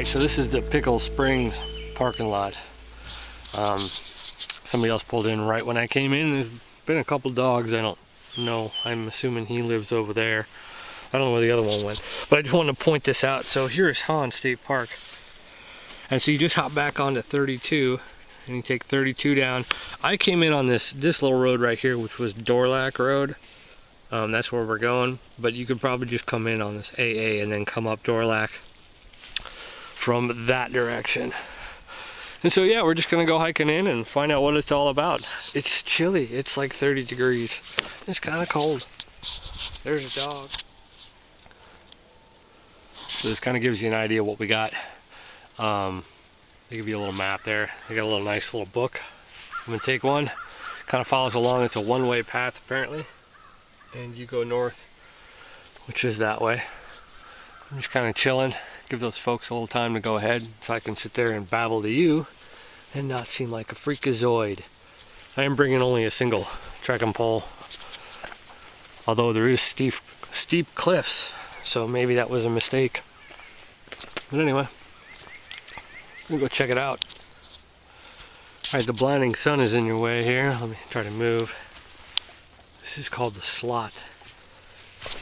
Alright, so this is the Pickle Springs parking lot. Somebody else pulled in right when I came in. There's been a couple dogs. I don't know. I'm assuming he lives over there. I don't know where the other one went. But I just wanted to point this out. So here's Hahn State Park. And so you just hop back onto 32 and you take 32 down. I came in on this little road right here, which was Dorlac Road. That's where we're going. But you could probably just come in on this AA and then come up Dorlac from that direction. And so yeah, we're just gonna go hiking in and find out what it's all about. It's chilly. It's like 30 degrees. It's kind of cold. There's a dog. So this kind of gives you an idea of what we got. They give you a little map there. They got a little nice little book. I'm gonna take one. Kind of follows along. It's a one-way path apparently, and you go north, which is that way. I'm just kind of chilling. Give those folks a little time to go ahead so I can sit there and babble to you and not seem like a freakazoid. I am bringing only a single trekking pole, although there is steep cliffs, so maybe that was a mistake. But anyway, I'm gonna go check it out. Alright, the blinding sun is in your way here. Let me try to move. This is called the Slot,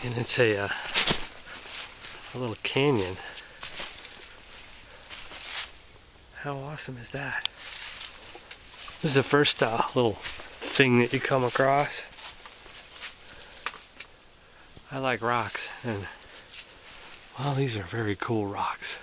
and it's a little canyon. How awesome is that? This is the first little thing that you come across. I like rocks, and well, these are very cool rocks.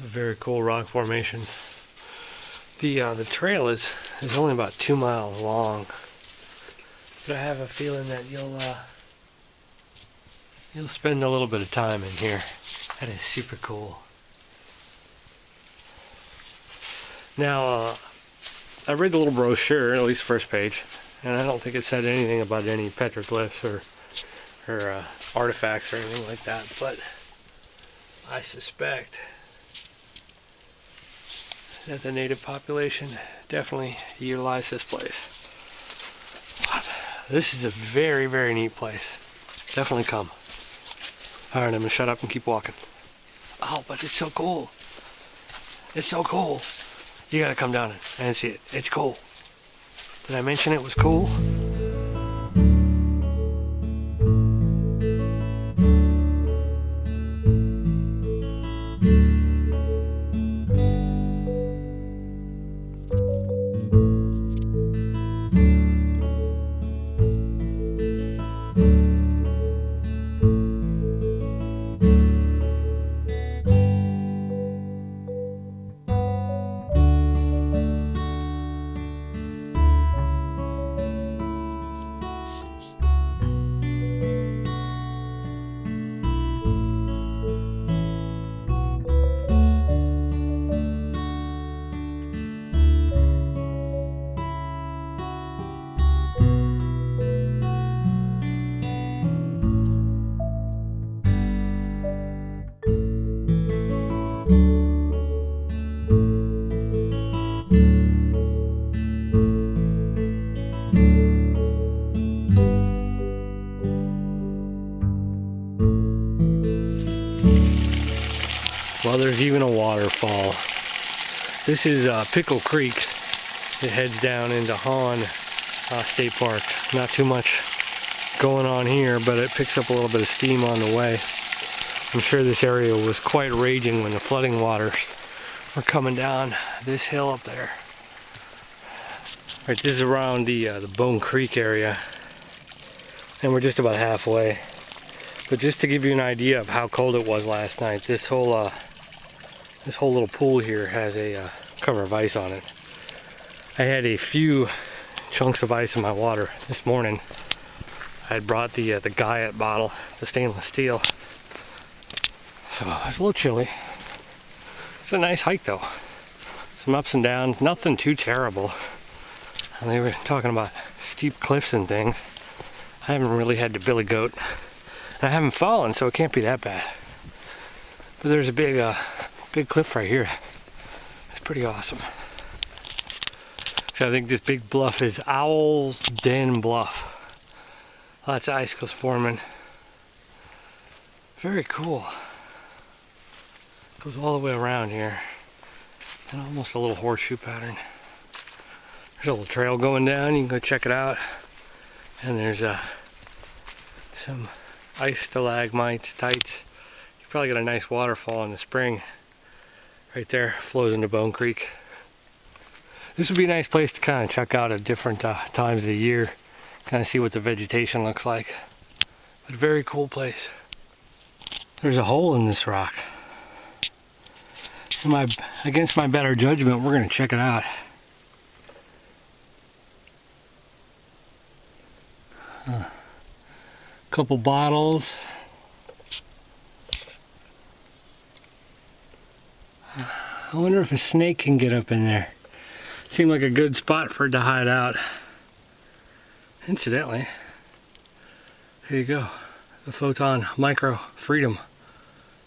Very cool rock formations. The trail is only about 2 miles long, but I have a feeling that you'll spend a little bit of time in here. That is super cool. Now I read the little brochure, at least first page, and I don't think it said anything about any petroglyphs or artifacts or anything like that, but I suspect that the native population definitely utilized this place. This is a very, very neat place. Definitely come. Alright, I'm gonna shut up and keep walking. Oh, but it's so cool. It's so cool. You gotta come down and see it. It's cool. Did I mention it was cool? Well, there's even a waterfall. This is Pickle Creek. It heads down into Hahn State Park. Not too much going on here, but it picks up a little bit of steam on the way. I'm sure this area was quite raging when the flooding waters were coming down this hill up there. Right, this is around the Bone Creek area, and we're just about halfway. But just to give you an idea of how cold it was last night, this whole little pool here has a cover of ice on it. I had a few chunks of ice in my water this morning. I had brought the Guyot bottle, the stainless steel, so it's a little chilly. It's a nice hike though. Some ups and downs, nothing too terrible. And they were talking about steep cliffs and things. I haven't really had to billy goat. And I haven't fallen, so it can't be that bad. But there's a big cliff right here. It's pretty awesome. So I think this big bluff is Owl's Den Bluff. Lots of icicles forming. Very cool. Goes all the way around here. And almost a little horseshoe pattern. There's a little trail going down. You can go check it out. And there's some ice stalagmites, tights. You probably got a nice waterfall in the spring. Right there, flows into Bone Creek. This would be a nice place to kind of check out at different times of the year. Kind of see what the vegetation looks like. But a very cool place. There's a hole in this rock. Against my better judgment, we're going to check it out. Couple bottles. I wonder if a snake can get up in there. Seemed like a good spot for it to hide out. Incidentally, here you go. The Photon Micro Freedom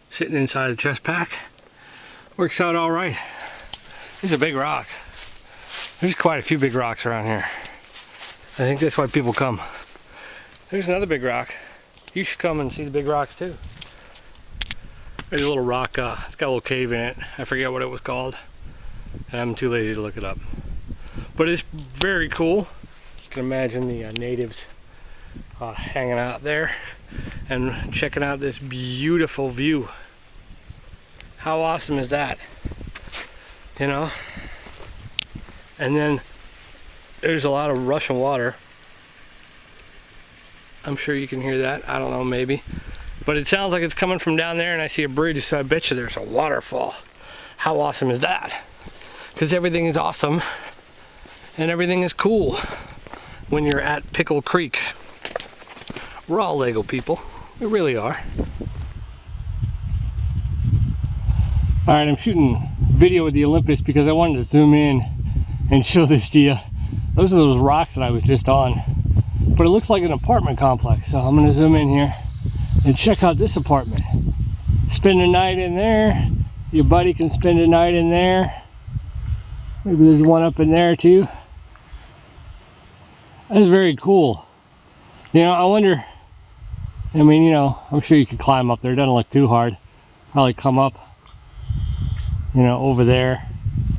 sitting inside the chest pack. Works out all right. This is a big rock. There's quite a few big rocks around here. I think that's why people come. There's another big rock. You should come and see the big rocks too. There's a little rock, it's got a little cave in it. I forget what it was called. And I'm too lazy to look it up. But it's very cool. You can imagine the natives hanging out there and checking out this beautiful view. How awesome is that? You know? And then there's a lot of rushing water. I'm sure you can hear that. I don't know, maybe. But it sounds like it's coming from down there, and I see a bridge, so I bet you there's a waterfall. How awesome is that? Because everything is awesome, and everything is cool when you're at Pickle Creek. We're all Lego people. We really are. Alright, I'm shooting video with the Olympus because I wanted to zoom in and show this to you. Those are those rocks that I was just on. But it looks like an apartment complex, so I'm going to zoom in here and check out this apartment. Spend a night in there. Your buddy can spend a night in there. Maybe there's one up in there too. That's very cool. You know, I wonder, I mean, you know, I'm sure you could climb up there. It doesn't look too hard. Probably come up, you know, over there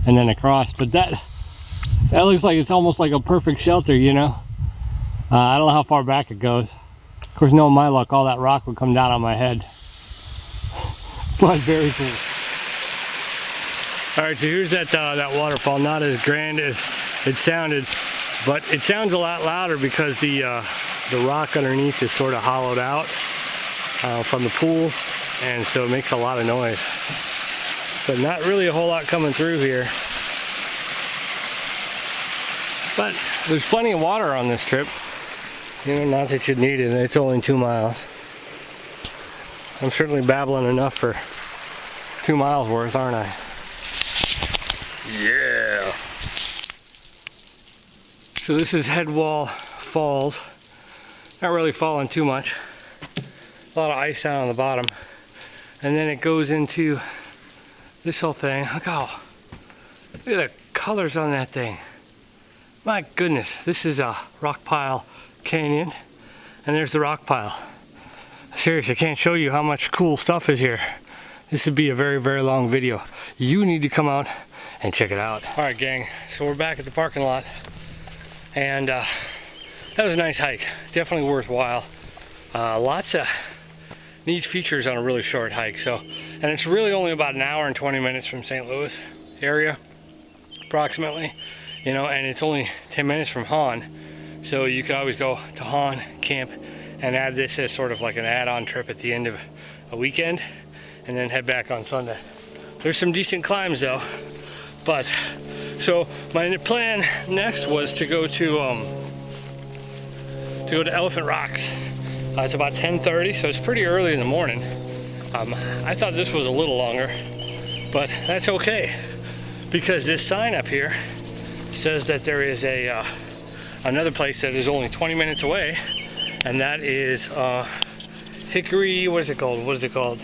and then across. But that looks like it's almost like a perfect shelter, you know. I don't know how far back it goes. Of course, knowing my luck, all that rock would come down on my head. But very cool. All right, so here's that waterfall. Not as grand as it sounded, but it sounds a lot louder because the rock underneath is sort of hollowed out from the pool, and so it makes a lot of noise. But not really a whole lot coming through here. But there's plenty of water on this trip. You know, not that you'd need it. It's only 2 miles. I'm certainly babbling enough for 2 miles worth, aren't I? Yeah. So this is Headwall Falls. Not really falling too much. A lot of ice down on the bottom. And then it goes into this whole thing. Look at the colors on that thing. My goodness, this is a rock pile canyon, and there's the rock pile. Seriously, I can't show you how much cool stuff is here. This would be a very, very long video. You need to come out and check it out. All right, gang, so we're back at the parking lot, and that was a nice hike. Definitely worthwhile. Lots of neat features on a really short hike. So, and it's really only about an hour and 20 minutes from St. Louis area, approximately. You know, and it's only 10 minutes from Hahn. So you could always go to Hahn, camp, and add this as sort of like an add-on trip at the end of a weekend, and then head back on Sunday. There's some decent climbs though. But, so my plan next was to go to Elephant Rocks. It's about 10:30, so it's pretty early in the morning. I thought this was a little longer, but that's okay, because this sign up here says that there is another place that is only 20 minutes away, and that is Hickory, what is it called?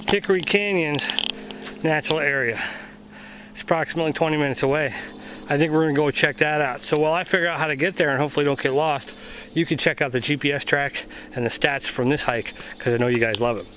Hickory Canyon's natural area. It's approximately 20 minutes away. I think we're going to go check that out. So while I figure out how to get there and hopefully don't get lost, you can check out the GPS track and the stats from this hike, because I know you guys love it.